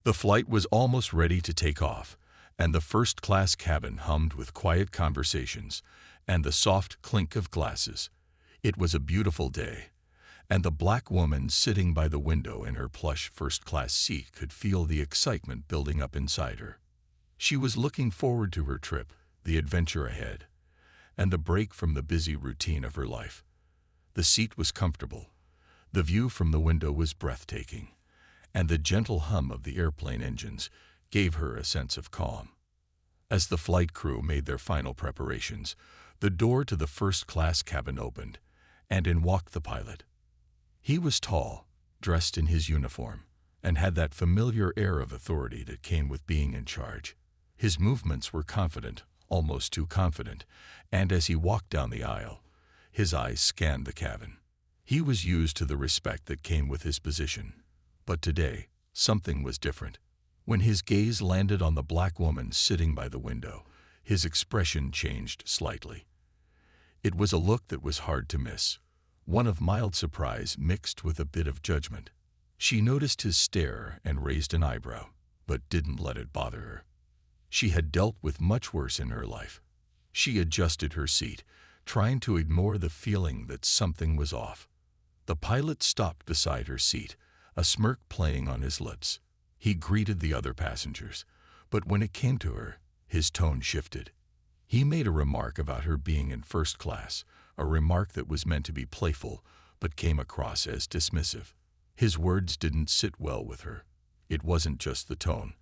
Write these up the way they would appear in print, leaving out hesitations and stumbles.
The flight was almost ready to take off, and the first-class cabin hummed with quiet conversations and the soft clink of glasses. It was a beautiful day, and the black woman sitting by the window in her plush first-class seat could feel the excitement building up inside her. She was looking forward to her trip, the adventure ahead, and the break from the busy routine of her life. The seat was comfortable, the view from the window was breathtaking, and the gentle hum of the airplane engines gave her a sense of calm. As the flight crew made their final preparations, the door to the first-class cabin opened, and in walked the pilot. He was tall, dressed in his uniform, and had that familiar air of authority that came with being in charge. His movements were confident, almost too confident, and as he walked down the aisle, his eyes scanned the cabin. He was used to the respect that came with his position. But today, something was different. When his gaze landed on the black woman sitting by the window, his expression changed slightly. It was a look that was hard to miss, one of mild surprise mixed with a bit of judgment. She noticed his stare and raised an eyebrow, but didn't let it bother her. She had dealt with much worse in her life. She adjusted her seat, trying to ignore the feeling that something was off. The pilot stopped beside her seat, a smirk playing on his lips. He greeted the other passengers, but when it came to her, his tone shifted. He made a remark about her being in first class, a remark that was meant to be playful, but came across as dismissive. His words didn't sit well with her. It wasn't just the tone.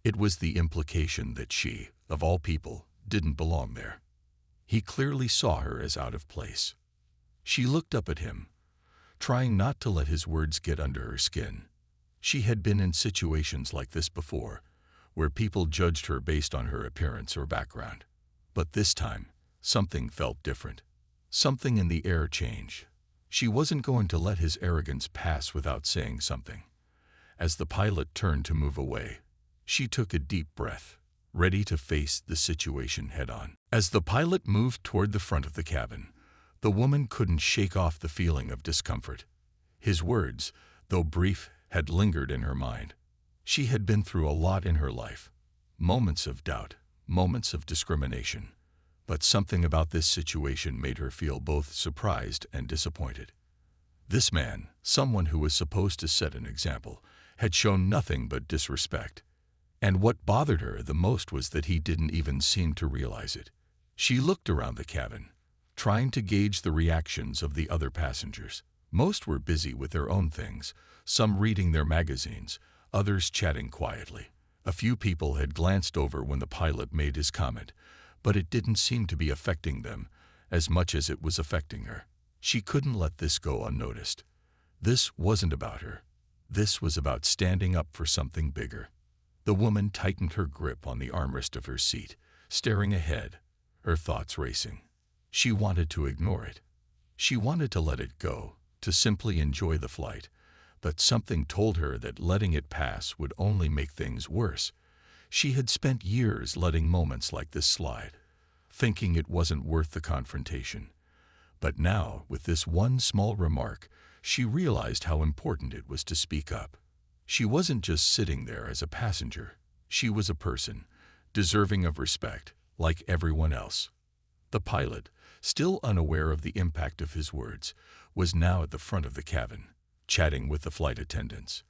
It was the implication that she, of all people, didn't belong there. He clearly saw her as out of place. She looked up at him, trying not to let his words get under her skin. She had been in situations like this before, where people judged her based on her appearance or background. But this time, something felt different. Something in the air changed. She wasn't going to let his arrogance pass without saying something. As the pilot turned to move away, she took a deep breath, ready to face the situation head-on. As the pilot moved toward the front of the cabin, the woman couldn't shake off the feeling of discomfort. His words, though brief, had lingered in her mind. She had been through a lot in her life. Moments of doubt, moments of discrimination. But something about this situation made her feel both surprised and disappointed. This man, someone who was supposed to set an example, had shown nothing but disrespect. And what bothered her the most was that he didn't even seem to realize it. She looked around the cabin, trying to gauge the reactions of the other passengers. Most were busy with their own things, some reading their magazines, others chatting quietly. A few people had glanced over when the pilot made his comment, but it didn't seem to be affecting them as much as it was affecting her. She couldn't let this go unnoticed. This wasn't about her. This was about standing up for something bigger. The woman tightened her grip on the armrest of her seat, staring ahead, her thoughts racing. She wanted to ignore it. She wanted to let it go, to simply enjoy the flight, but something told her that letting it pass would only make things worse. She had spent years letting moments like this slide, thinking it wasn't worth the confrontation. But now, with this one small remark, she realized how important it was to speak up. She wasn't just sitting there as a passenger. She was a person, deserving of respect, like everyone else. The pilot, still unaware of the impact of his words, was now at the front of the cabin, chatting with the flight attendants.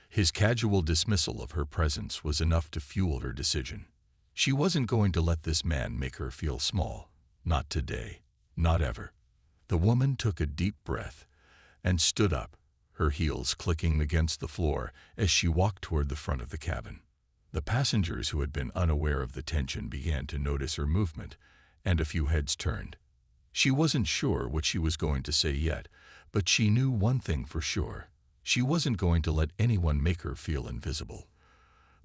His casual dismissal of her presence was enough to fuel her decision. She wasn't going to let this man make her feel small. Not today. Not ever. The woman took a deep breath and stood up, her heels clicking against the floor as she walked toward the front of the cabin. The passengers who had been unaware of the tension began to notice her movement, and a few heads turned. She wasn't sure what she was going to say yet, but she knew one thing for sure. She wasn't going to let anyone make her feel invisible.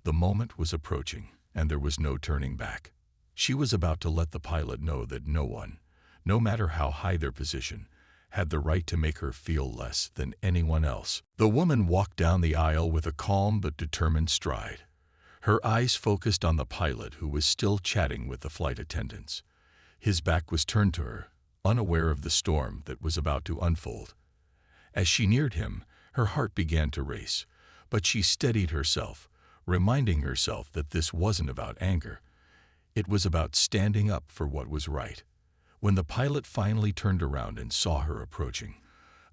The moment was approaching, and there was no turning back. She was about to let the pilot know that no one, no matter how high their position, had the right to make her feel less than anyone else. The woman walked down the aisle with a calm but determined stride. Her eyes focused on the pilot, who was still chatting with the flight attendants. His back was turned to her, unaware of the storm that was about to unfold. As she neared him, her heart began to race, but she steadied herself, reminding herself that this wasn't about anger. It was about standing up for what was right. When the pilot finally turned around and saw her approaching,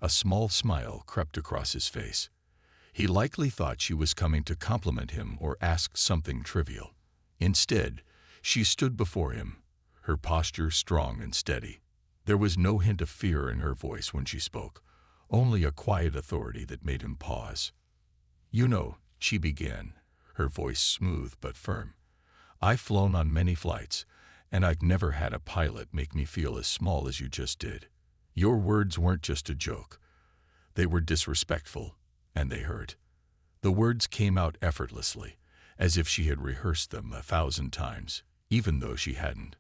a small smile crept across his face. He likely thought she was coming to compliment him or ask something trivial. Instead, she stood before him, her posture strong and steady. There was no hint of fear in her voice when she spoke, only a quiet authority that made him pause. "You know," she began, her voice smooth but firm, "I've flown on many flights, and I've never had a pilot make me feel as small as you just did. Your words weren't just a joke. They were disrespectful, and they hurt." The words came out effortlessly, as if she had rehearsed them 1,000 times, even though she hadn't.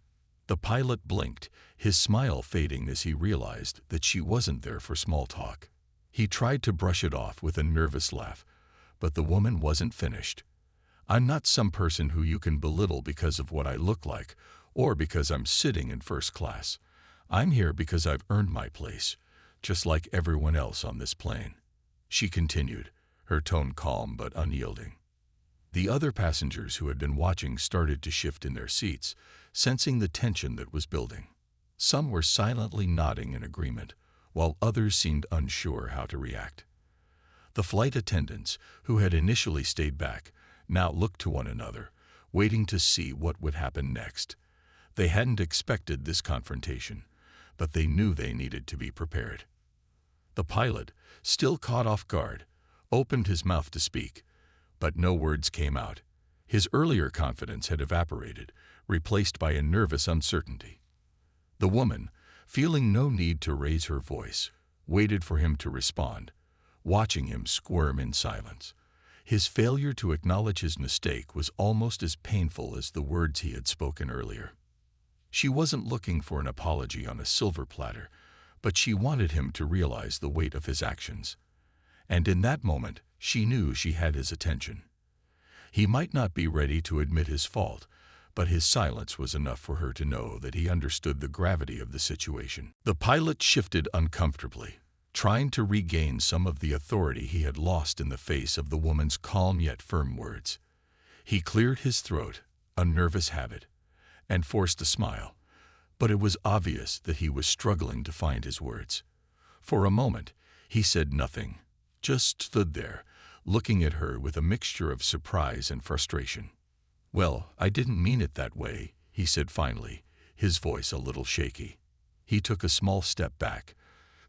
The pilot blinked, his smile fading as he realized that she wasn't there for small talk. He tried to brush it off with a nervous laugh, but the woman wasn't finished. "I'm not some person who you can belittle because of what I look like, or because I'm sitting in first class. I'm here because I've earned my place, just like everyone else on this plane," she continued, her tone calm but unyielding. The other passengers who had been watching started to shift in their seats, sensing the tension that was building. Some were silently nodding in agreement, while others seemed unsure how to react. The flight attendants, who had initially stayed back, now looked to one another, waiting to see what would happen next. They hadn't expected this confrontation, but they knew they needed to be prepared. The pilot, still caught off guard, opened his mouth to speak, but no words came out. His earlier confidence had evaporated, replaced by a nervous uncertainty. The woman, feeling no need to raise her voice, waited for him to respond, watching him squirm in silence. His failure to acknowledge his mistake was almost as painful as the words he had spoken earlier. She wasn't looking for an apology on a silver platter, but she wanted him to realize the weight of his actions. And in that moment, she knew she had his attention. He might not be ready to admit his fault, but his silence was enough for her to know that he understood the gravity of the situation. The pilot shifted uncomfortably, trying to regain some of the authority he had lost in the face of the woman's calm yet firm words. He cleared his throat, a nervous habit, and forced a smile, but it was obvious that he was struggling to find his words. For a moment, he said nothing, just stood there, looking at her with a mixture of surprise and frustration. "Well, I didn't mean it that way," he said finally, his voice a little shaky. He took a small step back,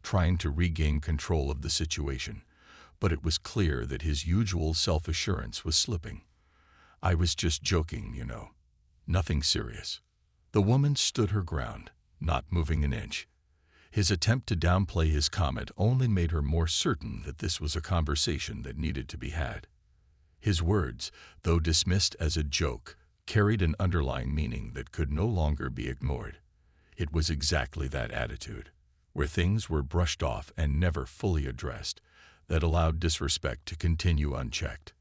trying to regain control of the situation, but it was clear that his usual self-assurance was slipping. "I was just joking, you know. Nothing serious." The woman stood her ground, not moving an inch. His attempt to downplay his comment only made her more certain that this was a conversation that needed to be had. His words, though dismissed as a joke, carried an underlying meaning that could no longer be ignored. It was exactly that attitude, where things were brushed off and never fully addressed, that allowed disrespect to continue unchecked.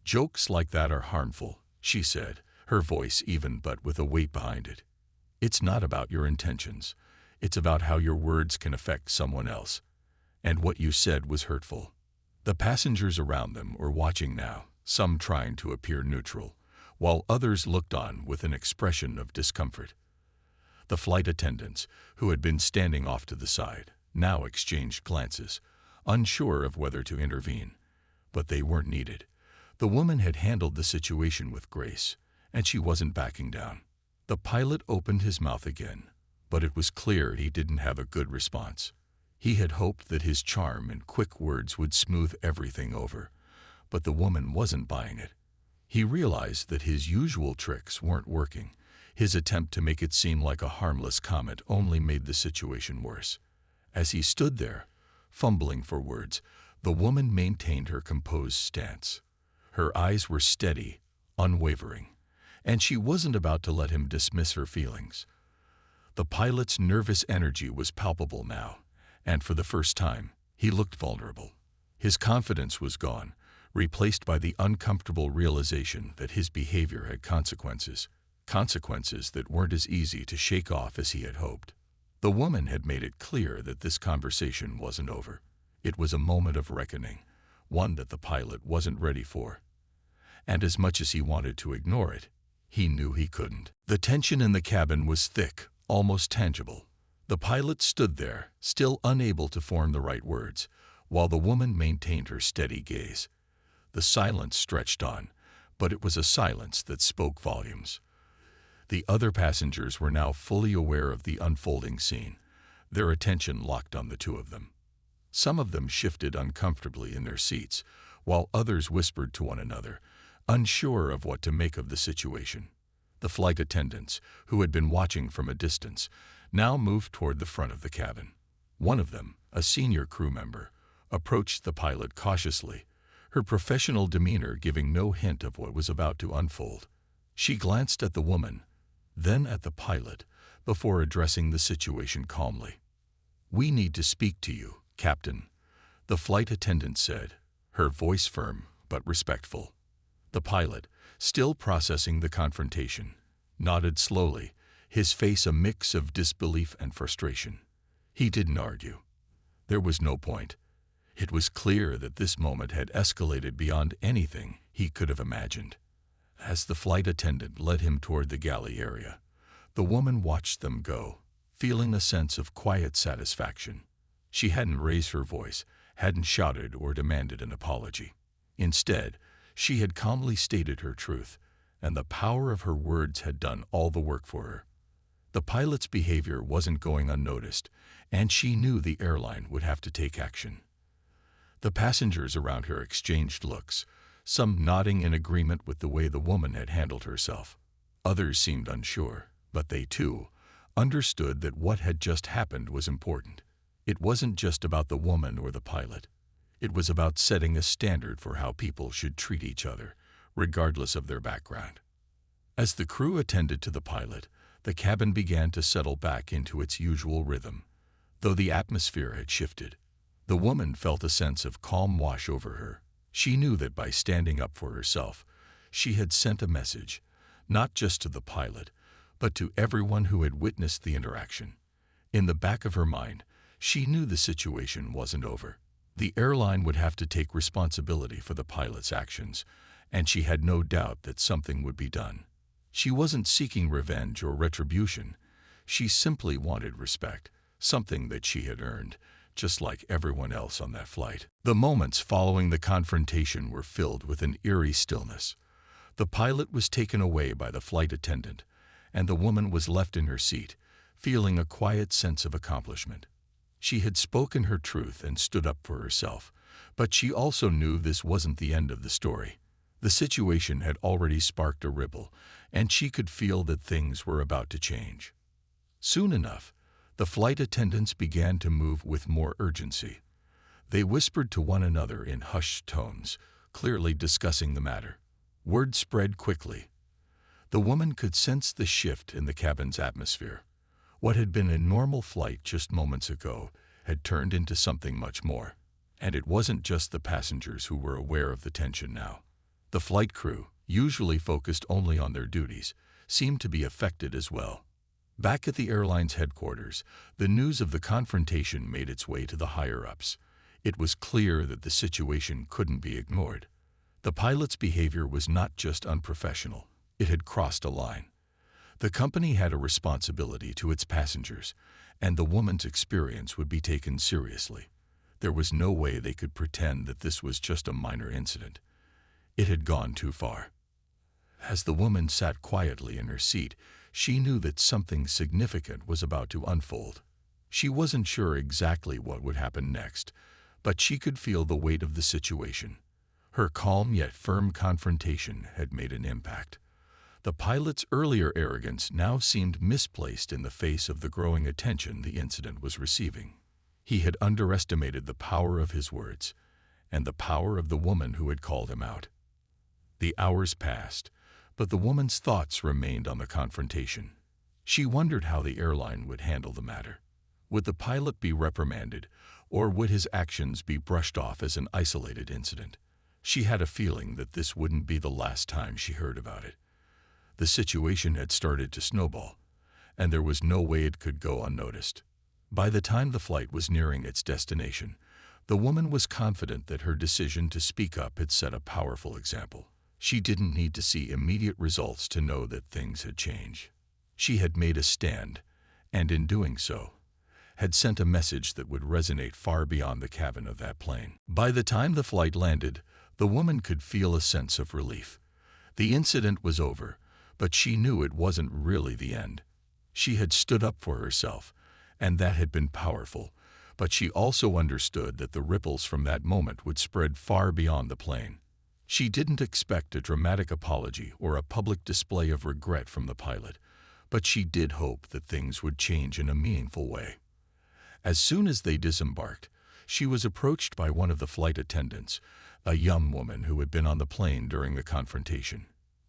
"Jokes like that are harmful," she said, her voice even but with a weight behind it. "It's not about your intentions. It's about how your words can affect someone else. And what you said was hurtful." The passengers around them were watching now, some trying to appear neutral, while others looked on with an expression of discomfort. The flight attendants, who had been standing off to the side, now exchanged glances, unsure of whether to intervene. But they weren't needed. The woman had handled the situation with grace, and she wasn't backing down. The pilot opened his mouth again, but it was clear he didn't have a good response. He had hoped that his charm and quick words would smooth everything over, but the woman wasn't buying it. He realized that his usual tricks weren't working. His attempt to make it seem like a harmless comment only made the situation worse. As he stood there, fumbling for words, the woman maintained her composed stance. Her eyes were steady, unwavering, and she wasn't about to let him dismiss her feelings. The pilot's nervous energy was palpable now, and for the first time, he looked vulnerable. His confidence was gone, replaced by the uncomfortable realization that his behavior had consequences that weren't as easy to shake off as he had hoped. The woman had made it clear that this conversation wasn't over. It was a moment of reckoning, one that the pilot wasn't ready for. and as much as he wanted to ignore it, he knew he couldn't. The tension in the cabin was thick, almost tangible. The pilot stood there, still unable to form the right words, while the woman maintained her steady gaze. The silence stretched on, but it was a silence that spoke volumes. The other passengers were now fully aware of the unfolding scene, their attention locked on the two of them. Some of them shifted uncomfortably in their seats, while others whispered to one another, unsure of what to make of the situation. The flight attendants, who had been watching from a distance, now moved toward the front of the cabin. One of them, a senior crew member, approached the pilot cautiously, her professional demeanor giving no hint of what was about to unfold. She glanced at the woman, then at the pilot, before addressing the situation calmly. "We need to speak to you, Captain," the flight attendant said, her voice firm but respectful. The pilot, still processing the confrontation, nodded slowly, his face a mix of disbelief and frustration. He didn't argue. There was no point. It was clear that this moment had escalated beyond anything he could have imagined. As the flight attendant led him toward the galley area, the woman watched them go, feeling a sense of quiet satisfaction. She hadn't raised her voice, hadn't shouted or demanded an apology. Instead, she had calmly stated her truth, and the power of her words had done all the work for her. The pilot's behavior wasn't going unnoticed, and she knew the airline would have to take action. The passengers around her exchanged looks, some nodding in agreement with the way the woman had handled herself. Others seemed unsure, but they, too, understood that what had just happened was important. It wasn't just about the woman or the pilot. It was about setting a standard for how people should treat each other, regardless of their background. As the crew attended to the pilot, the cabin began to settle back into its usual rhythm, though the atmosphere had shifted. The woman felt a sense of calm wash over her. She knew that by standing up for herself, she had sent a message, not just to the pilot, but to everyone who had witnessed the interaction. In the back of her mind, she knew the situation wasn't over. The airline would have to take responsibility for the pilot's actions, and she had no doubt that something would be done. She wasn't seeking revenge or retribution. She simply wanted respect, something that she had earned, just like everyone else on that flight. The moments following the confrontation were filled with an eerie stillness. The pilot was taken away by the flight attendant, and the woman was left in her seat, feeling a quiet sense of accomplishment. She had spoken her truth and stood up for herself, but she also knew this wasn't the end of the story. The situation had already sparked a ripple, and she could feel that things were about to change. Soon enough, the flight attendants began to move with more urgency. They whispered to one another in hushed tones, clearly discussing the matter. Word spread quickly. The woman could sense the shift in the cabin's atmosphere. What had been a normal flight just moments ago had turned into something much more. And it wasn't just the passengers who were aware of the tension now. The flight crew, usually focused only on their duties, seemed to be affected as well. Back at the airline's headquarters, the news of the confrontation made its way to the higher-ups. It was clear that the situation couldn't be ignored. The pilot's behavior was not just unprofessional, it had crossed a line. The company had a responsibility to its passengers, and the woman's experience would be taken seriously. There was no way they could pretend that this was just a minor incident. It had gone too far. As the woman sat quietly in her seat, she knew that something significant was about to unfold. She wasn't sure exactly what would happen next, but she could feel the weight of the situation. Her calm yet firm confrontation had made an impact. The pilot's earlier arrogance now seemed misplaced in the face of the growing attention the incident was receiving. He had underestimated the power of his words, and the power of the woman who had called him out. The hours passed, but the woman's thoughts remained on the confrontation. She wondered how the airline would handle the matter. Would the pilot be reprimanded, or would his actions be brushed off as an isolated incident? She had a feeling that this wouldn't be the last time she heard about it. The situation had started to snowball, and there was no way it could go unnoticed. By the time the flight was nearing its destination, the woman was confident that her decision to speak up had set a powerful example. She didn't need to see immediate results to know that things had changed. She had made a stand, and in doing so, had sent a message that would resonate far beyond the cabin of that plane. By the time the flight landed, the woman could feel a sense of relief. The incident was over, but she knew it wasn't really the end. She had stood up for herself, and that had been powerful, but she also understood that the ripples from that moment would spread far beyond the plane. She didn't expect a dramatic apology or a public display of regret from the pilot, but she did hope that things would change in a meaningful way. As soon as they disembarked, she was approached by one of the flight attendants, a young woman who had been on the plane during the confrontation.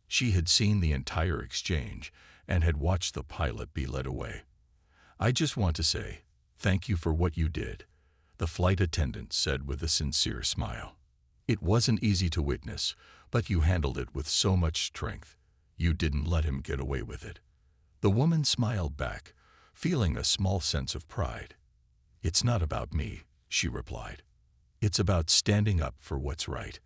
She had seen the entire exchange and had watched the pilot be led away. "I just want to say, thank you for what you did," the flight attendant said with a sincere smile. "It wasn't easy to witness, but you handled it with so much strength. You didn't let him get away with it." The woman smiled back, feeling a small sense of pride. "It's not about me," she replied. "It's about standing up for what's right."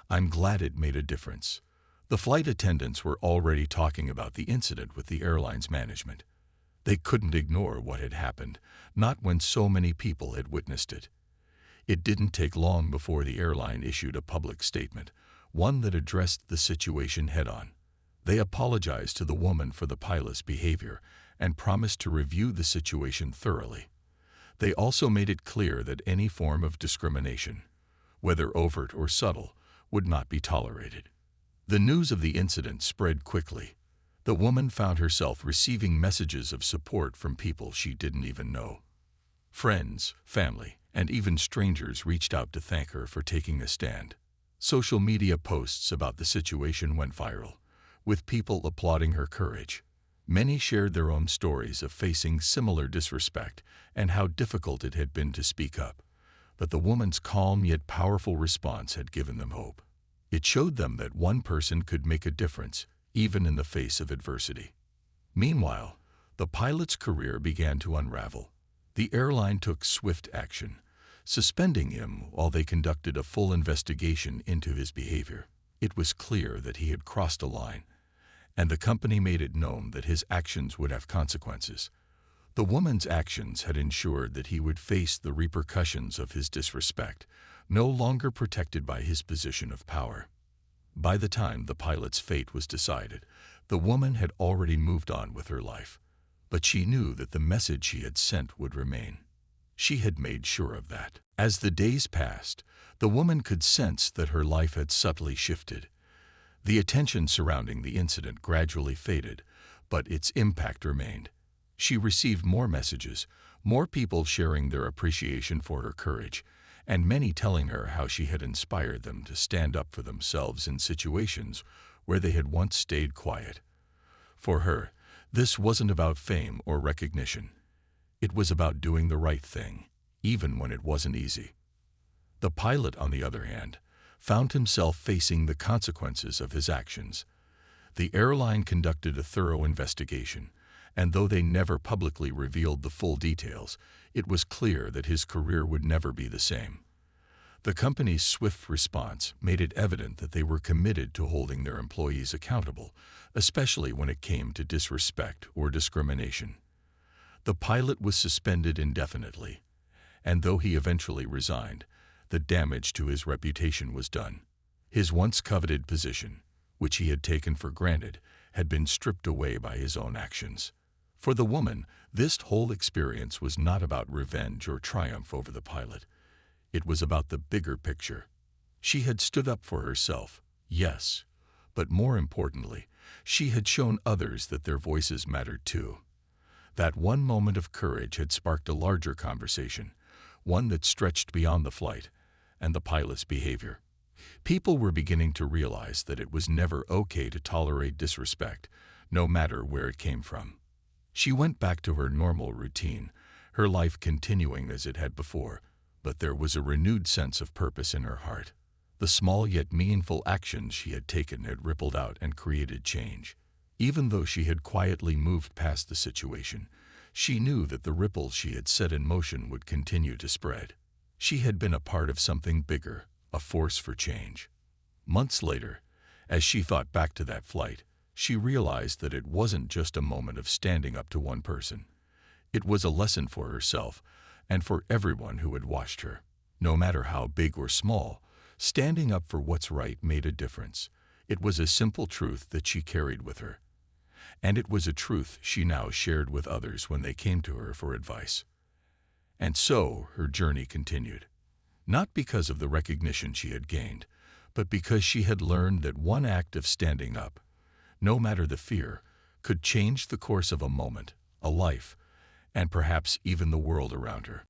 "I'm glad it made a difference." The flight attendants were already talking about the incident with the airline's management. They couldn't ignore what had happened, not when so many people had witnessed it. It didn't take long before the airline issued a public statement, one that addressed the situation head-on. They apologized to the woman for the pilot's behavior and promised to review the situation thoroughly. They also made it clear that any form of discrimination, whether overt or subtle, would not be tolerated. The news of the incident spread quickly. The woman found herself receiving messages of support from people she didn't even know. Friends, family, and even strangers reached out to thank her for taking a stand. Social media posts about the situation went viral, with people applauding her courage. Many shared their own stories of facing similar disrespect and how difficult it had been to speak up. But the woman's calm yet powerful response had given them hope. It showed them that one person could make a difference, even in the face of adversity. Meanwhile, the pilot's career began to unravel. The airline took swift action, suspending him while they conducted a full investigation into his behavior. It was clear that he had crossed a line, and the company made it known that his actions would have consequences. The woman's actions had ensured that he would face the repercussions of his disrespect, no longer protected by his position of power. By the time the pilot's fate was decided, the woman had already moved on with her life, but she knew that the message she had sent would remain. She had made sure of that. As the days passed, the woman could sense that her life had subtly shifted. The attention surrounding the incident gradually faded, but its impact remained. She received more messages, more people sharing their appreciation for her courage, and many telling her how she had inspired them to stand up for themselves in situations where they had once stayed quiet. For her, this wasn't about fame or recognition. It was about doing the right thing, even when it wasn't easy. The pilot, on the other hand, found himself facing the consequences of his actions. The airline conducted a thorough investigation, and though they never publicly revealed the full details, it was clear that his career would never be the same. The company's swift response made it evident that they were committed to holding their employees accountable, especially when it came to disrespect or discrimination. The pilot was suspended indefinitely, and though he eventually resigned, the damage to his reputation was done. His once coveted position, which he had taken for granted, had been stripped away by his own actions. For the woman, this whole experience was not about revenge or triumph over the pilot. It was about the bigger picture. She had stood up for herself, yes, but more importantly, she had shown others that their voices mattered too. That one moment of courage had sparked a larger conversation, one that stretched beyond the flight and the pilot's behavior. People were beginning to realize that it was never okay to tolerate disrespect, no matter where it came from. She went back to her normal routine, her life continuing as it had before, but there was a renewed sense of purpose in her heart. The small yet meaningful actions she had taken had rippled out and created change. Even though she had quietly moved past the situation, she knew that the ripples she had set in motion would continue to spread. She had been a part of something bigger, a force for change. Months later, As she thought back to that flight, she realized that it wasn't just a moment of standing up to one person. It was a lesson for herself and for everyone who had watched her. No matter how big or small, standing up for what's right made a difference. It was a simple truth that she carried with her. And it was a truth she now shared with others when they came to her for advice. And so her journey continued. Not because of the recognition she had gained, but because she had learned that one act of standing up, no matter the fear, could change the course of a moment, a life, and perhaps even the world around her.